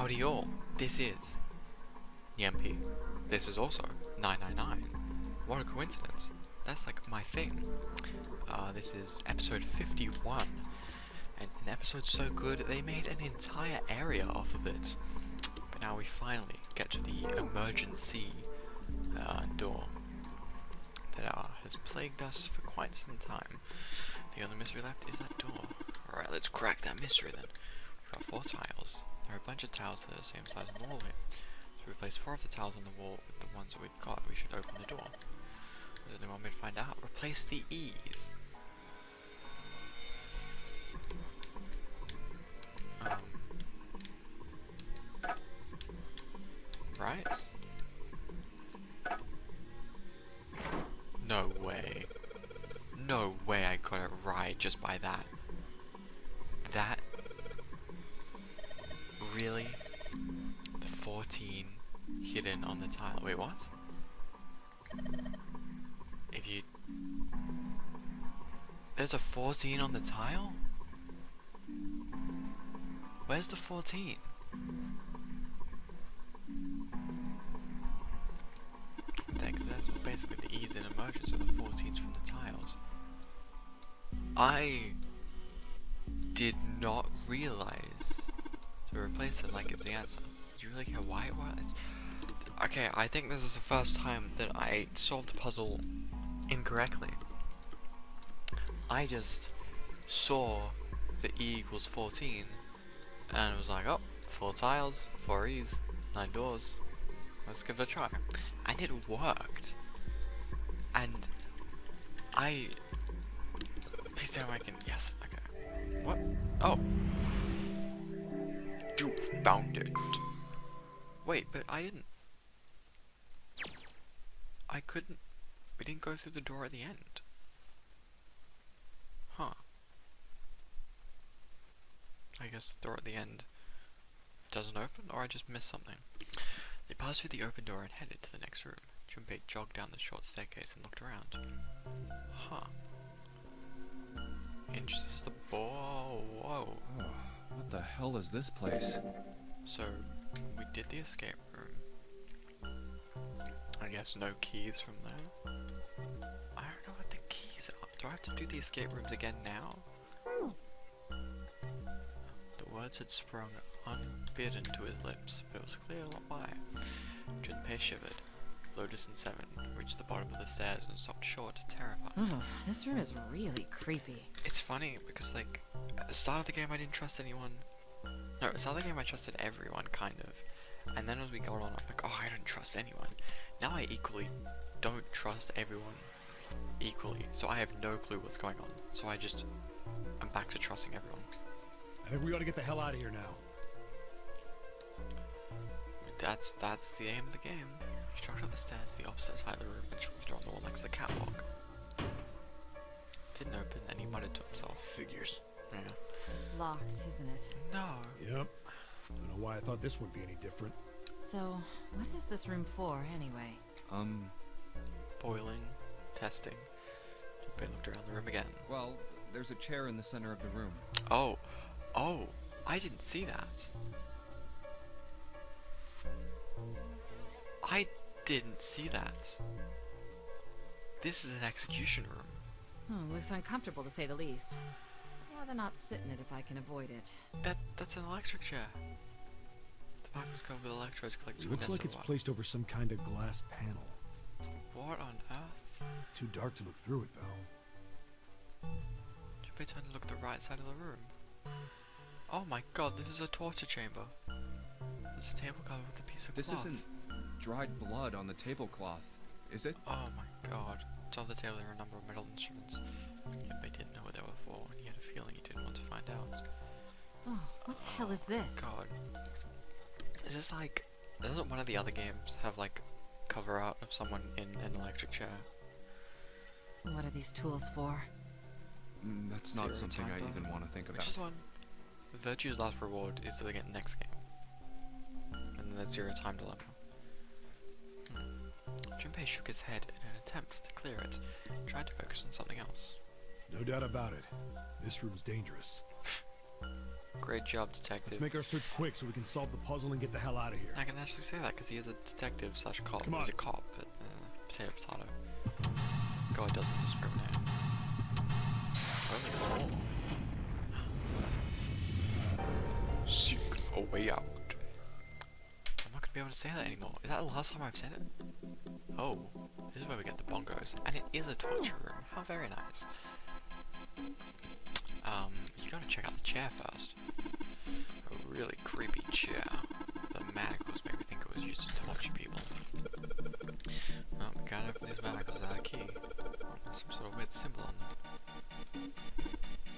Howdy all, this is the MP. This is also 999. What a coincidence. That's like my thing. This is episode 51. And an episode so good, they made an entire area off of it. But now we finally get to the emergency door that has plagued us for quite some time. The only mystery left is that door. Alright, let's crack that mystery then. We've got 4 tiles. There are a bunch of tiles that are the same size on the hallway. So we replace 4 of the tiles on the wall with the ones that we've got. We should open the door. What do they want me to find out? Replace the E's. Right? No way. No way I got it right just by that. That? Really? The 14 hidden on the tile. Wait, what? If you... There's a 14 on the tile? Where's the 14? Thanks, that's basically the E's in emergence, so the 14's from the tiles. I did not realize to replace it like it's the answer. Do you really care why it was? Okay, I think this is the first time that I solved the puzzle incorrectly. I just saw the E equals 14 and was like, oh, 4 tiles, 4 E's, 9 doors. Let's give it a try. And it worked. And I... Please tell me I can... Yes, okay. What? Oh. You found it. Wait, but I didn't... I couldn't... We didn't go through the door at the end. Huh. I guess the door at the end doesn't open, or I just missed something. They passed through the open door and headed to the next room. Junpei jogged down the short staircase and looked around. Huh. Interesting. This is the whoa. Oh, what the hell is this place? So, we did the escape room. I guess no keys from there. I don't know what the keys are. Do I have to do the escape rooms again now? The words had sprung unbidden to his lips, but it was clear not why. Junpei shivered. Lotus and Seven reached the bottom of the stairs and stopped short, terrified. Ugh, this room is really creepy. It's funny because, like, at the start of the game I didn't trust anyone. No, at the start of the game I trusted everyone, kind of. And then as we got on, I'm like, oh, I don't trust anyone. Now I equally don't trust everyone equally. So I have no clue what's going on. So I'm back to trusting everyone. I think we ought to get the hell out of here now. That's the aim of the game. He struck up the stairs to the opposite side of the room and shut the door on the wall next to the catwalk. Didn't open, and he muttered to himself. Figures. Yeah. It's locked, isn't it? No. Yep. Don't know why I thought this would be any different. So, what is this room for, anyway? Boiling. Testing. Junpei looked around the room again. Well, there's a chair in the center of the room. Oh. Oh. I didn't see that. I didn't see that. This is an execution room. Looks uncomfortable to say the least. I'd rather not sit in it if I can avoid it. That's an electric chair. The back was covered with electrodes collected. Looks like it's placed over some kind of glass panel. What on earth? Too dark to look through it, though. Junpei turned to look at the right side of the room. Oh my god, this is a torture chamber. There's a table covered with a piece of This cloth. isn't dried blood on the tablecloth, is it? Oh my god. Atop the table there are a number of metal instruments. Junpei didn't know what they were for, and he had a feeling he didn't want to find out. Oh, what the hell is this? God. Is this like... Doesn't one of the other games have like cover art of someone in an electric chair? What are these tools for? That's not Zero something time I even bomb. want to think Which about. is one? Virtue's last reward is to get the next game. And then there's Zero Time Dilemma. Junpei shook his head in an attempt to clear it, and tried to focus on something else. No doubt about it. This room's dangerous. Great job, Let's detective. make our search quick so we can solve the puzzle and get the hell out of here. I can actually say that because he is a detective slash cop. Come on. He's a cop, but potato potato. God doesn't discriminate. Only 4. Seek a way out. I'm not gonna be able to say that anymore. Is that the last time I've said it? Oh, this is where we get the bongos, and it is a torture room. How very nice. You gotta check out the chair first. A really creepy chair. The manacles make me think it was used to torture people. We can't open these manacles without a key. There's some sort of weird symbol on them.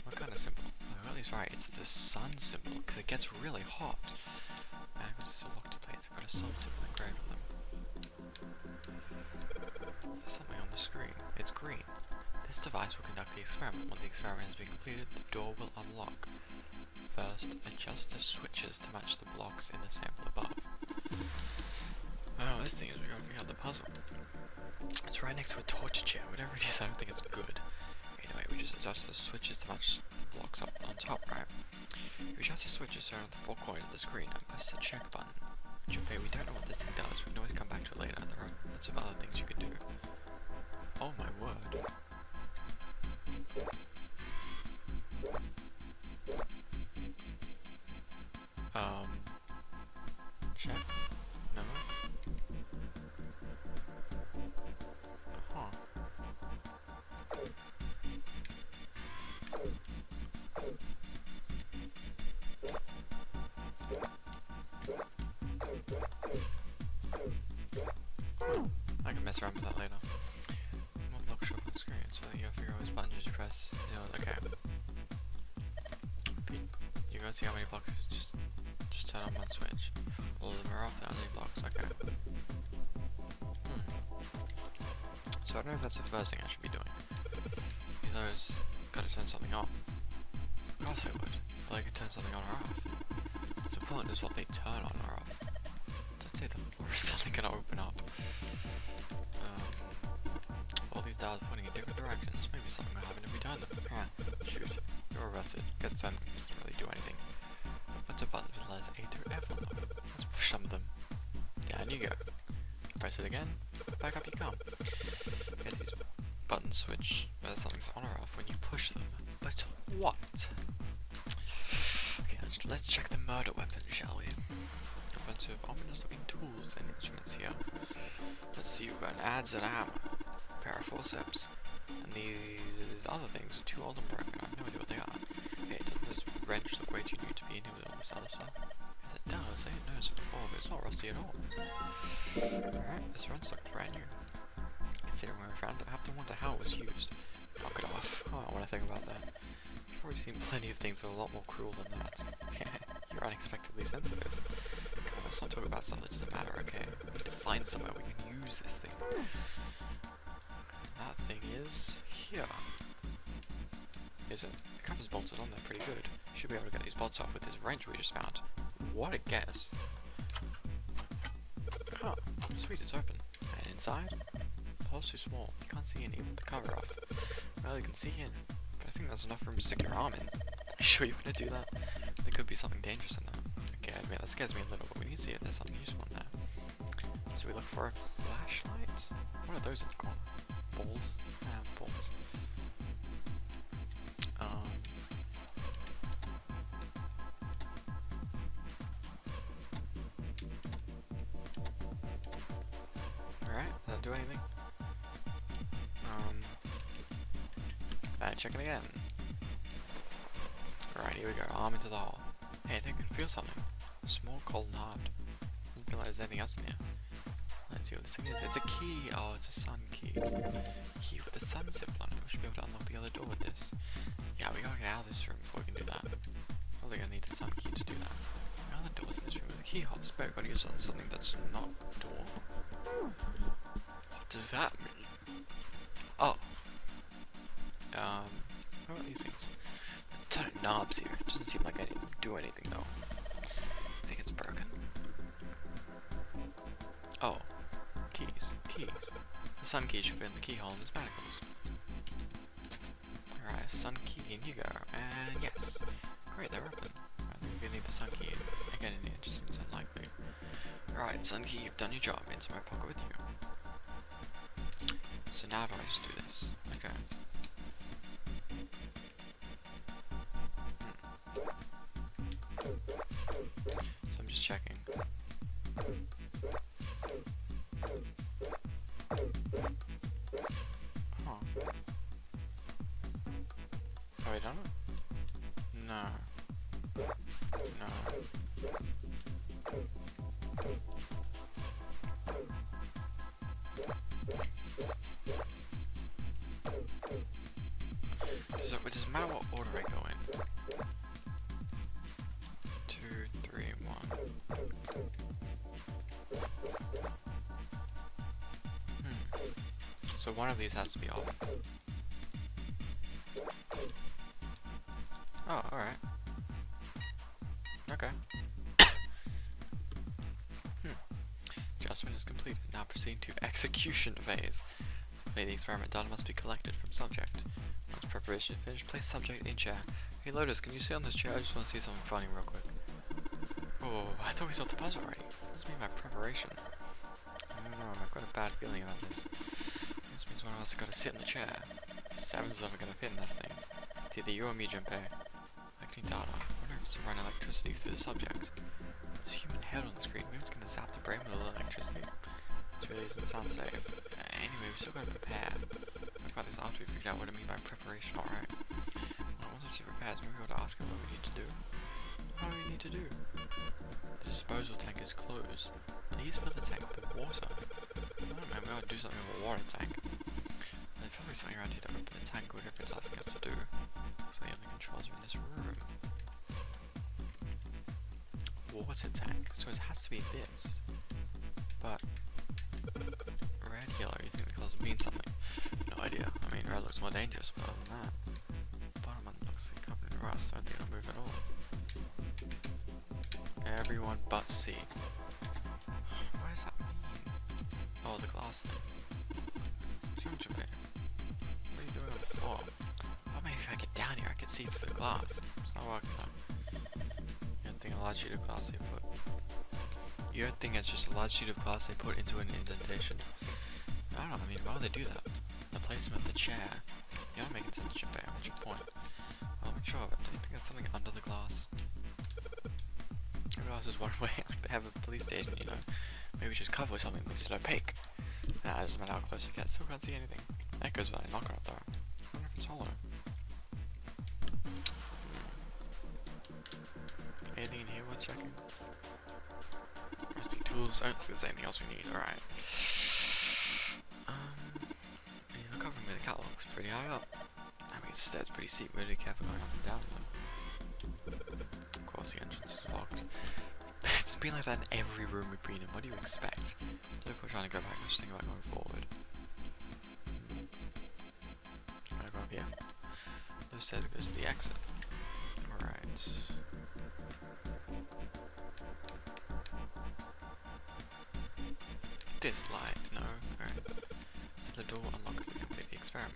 What kind of symbol? Oh, Riley's right, it's the sun symbol, because it gets really hot. Manacles are still locked in place. They've got a sun symbol engraved on them. There's something on the screen. It's green. This device will conduct the experiment. When the experiment has been completed, the door will unlock. First, adjust the switches to match the blocks in the sample above. Oh, this thing is, we gotta figure out the puzzle. It's right next to a torture chair. Whatever it is, I don't think it's good. Anyway, we just adjust the switches to match the blocks up on top, right? We adjust the switches so on the 4 corners of the screen and press the check button. Which, okay, we don't know what this thing does. We can always come back to it later. There are lots of other things you can do. Oh my word. Check? No? Huh. I can mess around with that later. What lock shop on the screen, so that you gotta figure out which buttons you press. You know, okay. You gotta see how many blocks, just turn on one switch. All of them are off, there are only blocks, okay. So I don't know if that's the first thing I should be doing. Because I was gotta turn something on. Of course I would, but I could turn something on or off. What's important is what they turn on or off. Don't say the floor is suddenly gonna open up. All these dials pointing in different directions. Maybe something will happen if we turn them. Shoot. You're arrested. Gets turned doesn't really do anything. Bunch of buttons with letters A through F on them. Let's push some of them. Down you go. Press it again. Back up you come. Guess these buttons switch whether something's on or off when you push them. But what? Okay, let's check the murder weapon, shall we? A bunch of ominous looking tools and instruments here. Let's see, we've got an adze and a hammer. Pair of forceps, and these other things are too old and broken. I have no idea what they are. Okay, doesn't this wrench look way too new to be in here with all this other stuff? Yes, it does. I didn't notice it before, but it's not rusty at all. Alright, this wrench looks brand new. Considering where we found it, I have to wonder how it was used. Knock it off. Oh, I want to think about that. You've already seen plenty of things that are a lot more cruel than that. You're unexpectedly sensitive. Come on, let's not talk about stuff that doesn't matter, okay? We need to find somewhere we can use this thing. That thing is here. Is it? The cover's bolted on there pretty good. Should be able to get these bolts off with this wrench we just found. What a guess. Oh, sweet, it's open. And inside? The hole's too small. You can't see in even with the cover off. Well, you can see in, but I think there's enough room to stick your arm in. Are you sure you want to do that? There could be something dangerous in there. Okay, I admit that scares me a little, but we need to see if there's something useful in there. So we look for a flashlight? What are those in the corner? Balls? Yeah, balls. Alright, does that do anything? Check it again. Alright, here we go. Arm into the hole. Hey, I think I can feel something. A small cold nod. Doesn't feel like there's anything else in here. Let's see what this thing is. It's a key. Oh, it's a sun key. Key with a sun symbol on it. We should be able to unlock the other door with this. Yeah, we gotta get out of this room before we can do that. Probably gonna need the sun key to do that. There are other doors in this room with keyholes, but we've gotta use it on something that's not a door. What does that mean? Oh. What are these things? A ton of knobs here. It doesn't seem like I didn't do anything though. I think it's broken. Oh. Keys. The sun key should fit in the keyhole in his manacles. Alright, sun key, in you go. And yes. Great, they're open. Sunky again in here just seems unlikely. Alright, Sunky, you've done your job. Into my pocket with you. So now do I just do this? Okay. So I'm just checking. Huh. Have I done it? No. No. It doesn't matter what order I go in. 2, 3, 1. So one of these has to be off. Oh, alright. Okay. Adjustment is completed. Now proceed to execution phase. The experiment data must be collected from subject. Once preparation is finished, place subject in chair. Hey Lotus, can you sit on this chair? I just want to see something funny real quick. Oh, I thought we saw the puzzle already. This means my preparation. I don't know, I've got a bad feeling about this. This means one of us has got to sit in the chair. 7 of them are going to fit in this thing. It's either you or me, Junpei. Collecting data. I wonder if it's to run electricity through the subject. There's a human head on the screen. Maybe it's going to zap the brain with a little electricity. This really doesn't sound safe. Anyway, we've still got to prepare. I've got this after we figured out what I mean by preparation, alright. Well, once it's prepared, maybe we'll ask her what we need to do. What do we need to do? The disposal tank is closed. Please fill the tank with water. I don't know, we ought to do something with a water tank. There's probably something around here to open the tank, whatever it's asking us to do. So the only controls are in this room. Water tank. So it has to be this. But red, yellow, you think the colours mean something? No idea. I mean, red looks more dangerous, but other than that, the bottom one looks covered in rust. I don't think it'll move at all. Everyone but C. What does that mean? Oh, the glass thing. What are you doing on the floor? Oh, maybe if I get down here, I can see through the glass. It's not working though. You don't think a large sheet of glass they put? You don't think it's just a large sheet of glass they put into an indentation? I don't know. I mean, why would they do that? The placement of the chair. You're not making sense, Junpei. What's your point? Well, I'm not sure, but do you think there's something under the glass? The glass is one way. Like they have a police station, you know. Maybe just cover with something that makes it opaque. Nah, it doesn't matter how close you get. Still can't see anything. That goes by. Knock on it though. I wonder if it's hollow. Anything in here worth checking? Rusty tools. I don't think there's anything else we need. Alright. The cover with the catwalk's pretty high up. I mean, the stairs pretty steep. We're really careful going up and down them. Of course, the entrance is locked. It's been like that in every room we've been in. What do you expect? Look, we're trying to go back. Let's just think about going forward. Can I go up here? Those stairs goes to the exit. Alright. This light, no. Alright. So the door unlocked to complete the experiment.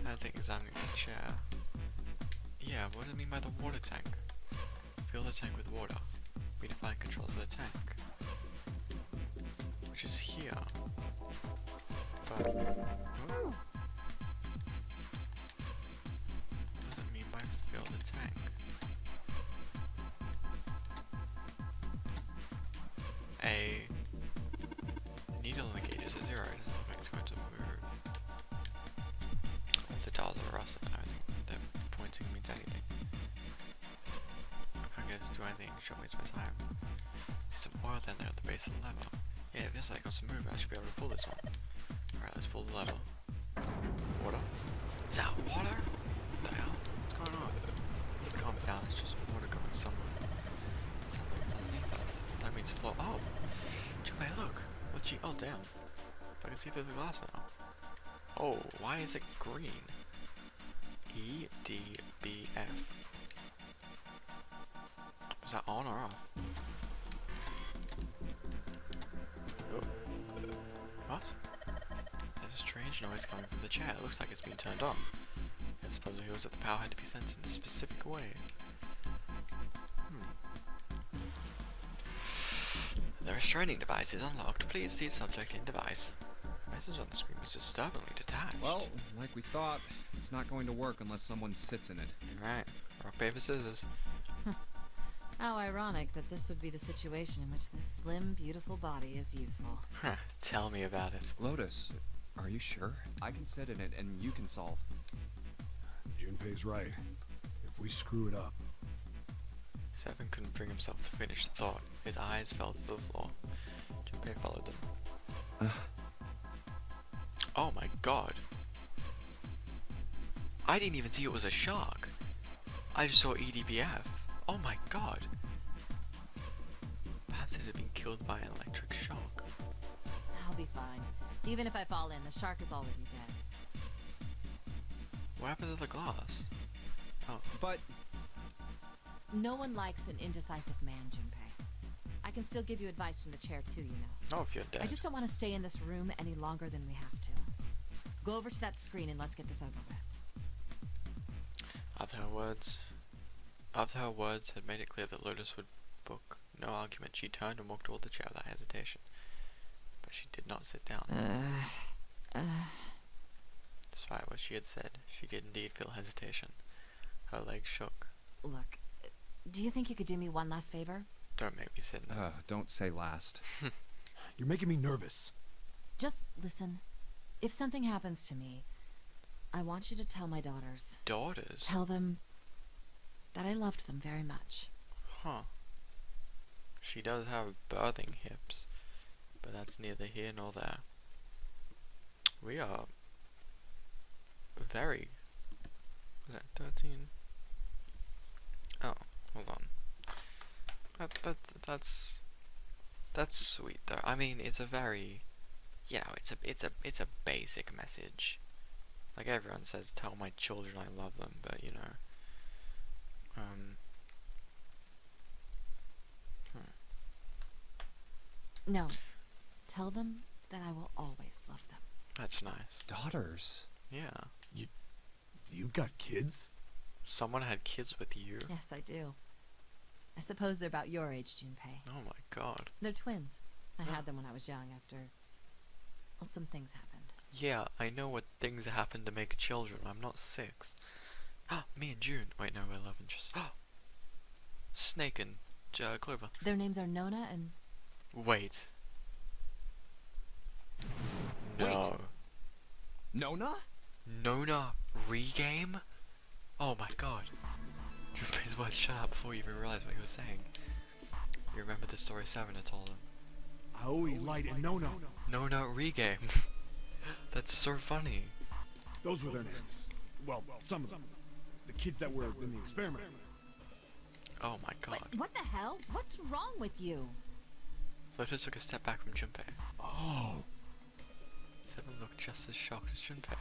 I don't think examining the chair. Yeah, what do I mean by the water tank? Fill the tank with water. Redefine controls of the tank. Which is here. But oh. What does it mean by fill the tank? A needle indicator is a 0. It doesn't look like it's going to move. The dials are rusted. I don't think they're pointing means anything. I can't get to do anything. Should waste my time. There's some oil down there at the base of the lever. Yeah, if this light got some movement, I should be able to pull this one. Alright, let's pull the lever. Water? Is that water? What the hell? What's going on? Calm down, it's just water going somewhere. It sounds like it's underneath us. That means flow. Oh! Junpei, look! What's she? Oh, damn. I can see through the glass now. Oh, why is it green? EDBF. Was that on or off? Oh. What? What? There's a strange noise coming from the chair. It looks like it's been turned off. I suppose it was that the power had to be sent in a specific way. The restraining device is unlocked. Please see subject in device. The message on the screen was disturbingly detached. Well, like we thought, it's not going to work unless someone sits in it. Right. Rock, paper, scissors. How ironic that this would be the situation in which this slim, beautiful body is useful. Tell me about it. Lotus, are you sure? I can sit in it and you can solve. Junpei's right. If we screw it up, Seven couldn't bring himself to finish the thought. His eyes fell to the floor. Junpei followed them. Oh my god. I didn't even see it was a shark. I just saw EDBF. Oh my god. Perhaps it had been killed by an electric shock. I'll be fine. Even if I fall in, the shark is already dead. What happened to the glass? Oh, But No one likes an indecisive man, Junpei. I can still give you advice from the chair too, you know. oh, if you're dead. I just don't want to stay in this room any longer than we have to. Go over to that screen and let's get this over with. After her words had made it clear that Lotus would book no argument, she turned and walked toward the chair without hesitation. But she did not sit down. Despite what she had said, she did indeed feel hesitation. Her legs shook. Look, do you think you could do me one last favor? Don't make me sit in there. don't say last. you're making me nervous. Just listen. If something happens to me, I want you to tell my daughters. Daughters? Tell them that I loved them very much. Huh. She does have birthing hips, but that's neither here nor there. We are very... Was that 13? Oh, hold on. That's sweet though. I mean, it's a very, you know, it's a basic message. Like everyone says, tell my children I love them, but you know, No. Tell them that I will always love them. that's nice. Daughters? Yeah. You've got kids? Someone had kids with you? Yes, I do. I suppose they're about your age, Junpei. Oh my god. They're twins. I Oh. had them when I was young after... Well, some things happened. Yeah, I know what things happen to make children. I'm not 6. Me and June. Wait, no, we're 11. Just Snake and Clover. Their names are Nona and... Wait. No. Nona? Nona Rygame? Oh my god. Junpei's words shut up before you even realized what he was saying. You remember the story Seven had told him. Aoi, Light, and Nona. Nona Rygame. That's so funny. Those were their names. Well, some of them. The kids that were in the experiment. Oh my god. Wait, what the hell? What's wrong with you? Lotus took a step back from Junpei. Oh, Seven looked just as shocked as Junpei.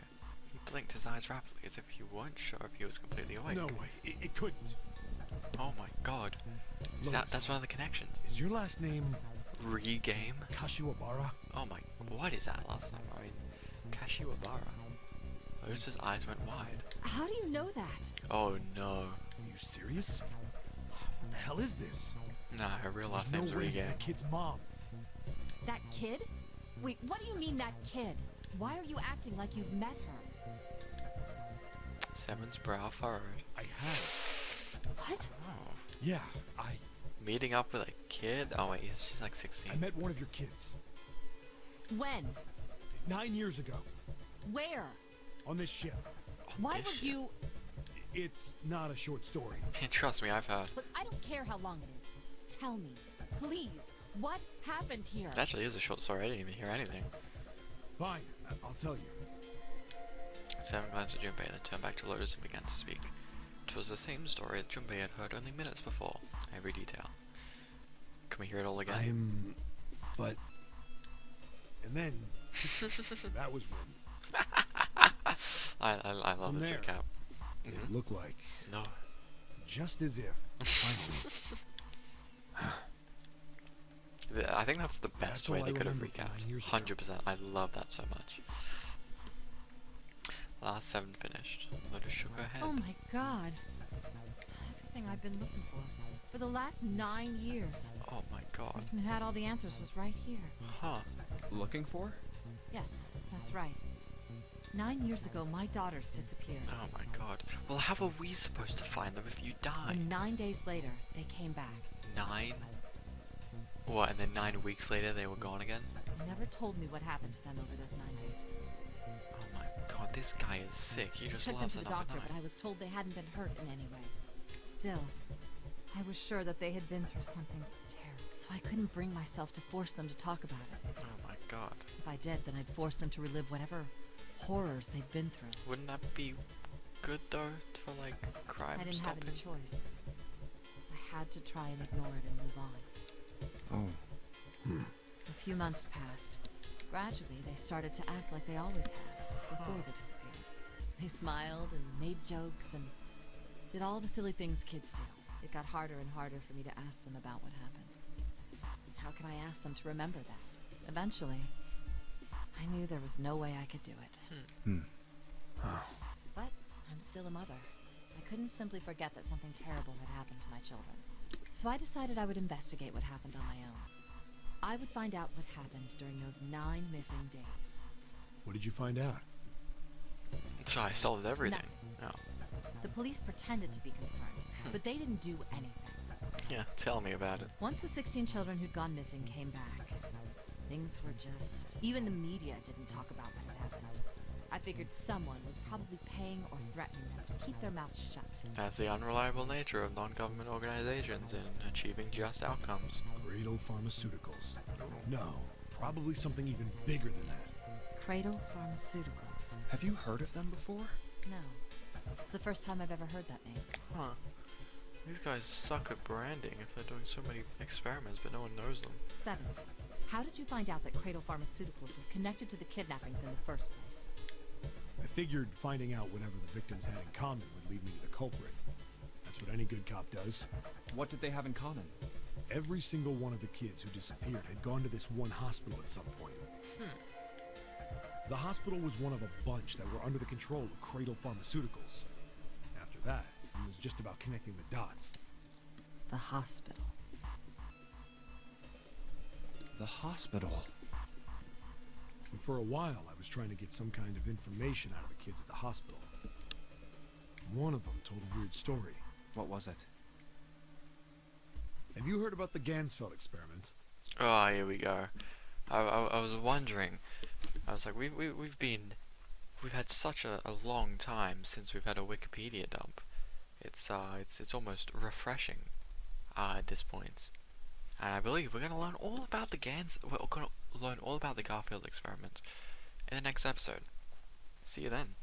He blinked his eyes rapidly as if he weren't sure if he was completely awake. no way. It couldn't. Oh my god. That's one of the connections. Is your last name Rygame? Kashiwabara? Oh my, what is that last name? I mean, Kashiwabara. Lotus's eyes went wide. How do you know that? Oh no. Are you serious? What the hell is this? Nah, her real last There's name's no way Rygame. that kid's mom. That kid? Wait, what do you mean that kid? Why are you acting like you've met her? Seven's brow furrowed. I have. What? Oh. Yeah, Meeting up with a kid? Oh wait, she's like 16. I met one of your kids. When? 9 years ago. Where? On this ship. Why This would shit. you... It's not a short story. Trust me, I've heard. Look, I don't care how long it is. Tell me, please, what happened here? It actually is a short story, I didn't even hear anything. Fine, I'll tell you. Seven glanced at Junpei, then turned back to Lotus and began to speak. It was the same story that Junpei had heard only minutes before. Every detail. Can we hear it all again? But... And then... that was when... I love From this there. recap. It looked like... No. Just as if... Finally... I think that's the best That's way all they I could have remember from 9 years recapped. ago. 100%. I love that so much. Last 7 finished. Lotus shook her head. Oh my god. Everything I've been looking for the last 9 years. Oh my The god. person who had all the answers was right here. Huh. Looking for? Yes, that's right. 9 years ago, my daughters disappeared. Oh my god. Well, how are we supposed to find them if you died? And 9 days later, they came back. 9? What, and then 9 weeks later they were gone again? They never told me what happened to them over those 9 days. Oh my god, this guy is sick. He I just took them loves to the another doctor, night. but I was told they hadn't been hurt in any way. Still, I was sure that they had been through something terrible, so I couldn't bring myself to force them to talk about it. Oh my god. If I did, then I'd force them to relive whatever horrors they'd been through. Wouldn't that be good though, for like crime I didn't stopping? have any choice. I had to try and ignore it and move on. Oh. A few months passed. Gradually, they started to act like they always had, before they disappeared. They smiled and made jokes and did all the silly things kids do. It got harder and harder for me to ask them about what happened. How could I ask them to remember that? Eventually, I knew there was no way I could do it. But I'm still a mother. I couldn't simply forget that something terrible had happened to my children. So I decided I would investigate what happened on my own. I would find out what happened during those 9 missing days. What did you find out? So I solved everything. Oh. The police pretended to be concerned, but they didn't do anything. Yeah, tell me about it. Once the 16 children who'd gone missing came back, things were just... Even the media didn't talk about what had happened. I figured someone was probably paying or threatening them to keep their mouths shut. That's the unreliable nature of non-government organizations in achieving just outcomes. Cradle Pharmaceuticals. No, probably something even bigger than that. Cradle Pharmaceuticals. Have you heard of them before? No. It's the first time I've ever heard that name. Huh. These guys suck at branding if they're doing so many experiments but no one knows them. 7. How did you find out that Cradle Pharmaceuticals was connected to the kidnappings in the first place? I figured finding out whatever the victims had in common would lead me to the culprit. That's what any good cop does. What did they have in common? Every single one of the kids who disappeared had gone to this one hospital at some point. The hospital was one of a bunch that were under the control of Cradle Pharmaceuticals. After that, it was just about connecting the dots. The hospital. The hospital. And for a while, I was trying to get some kind of information out of the kids at the hospital. One of them told a weird story. What was it? Have you heard about the Gansfeld experiment? Oh, here we go. I was wondering. I was like, we've had such a long time since we've had a Wikipedia dump. It's almost refreshing at this point. And I believe we're gonna learn all about we're gonna learn all about the Garfield experiment in the next episode. See you then.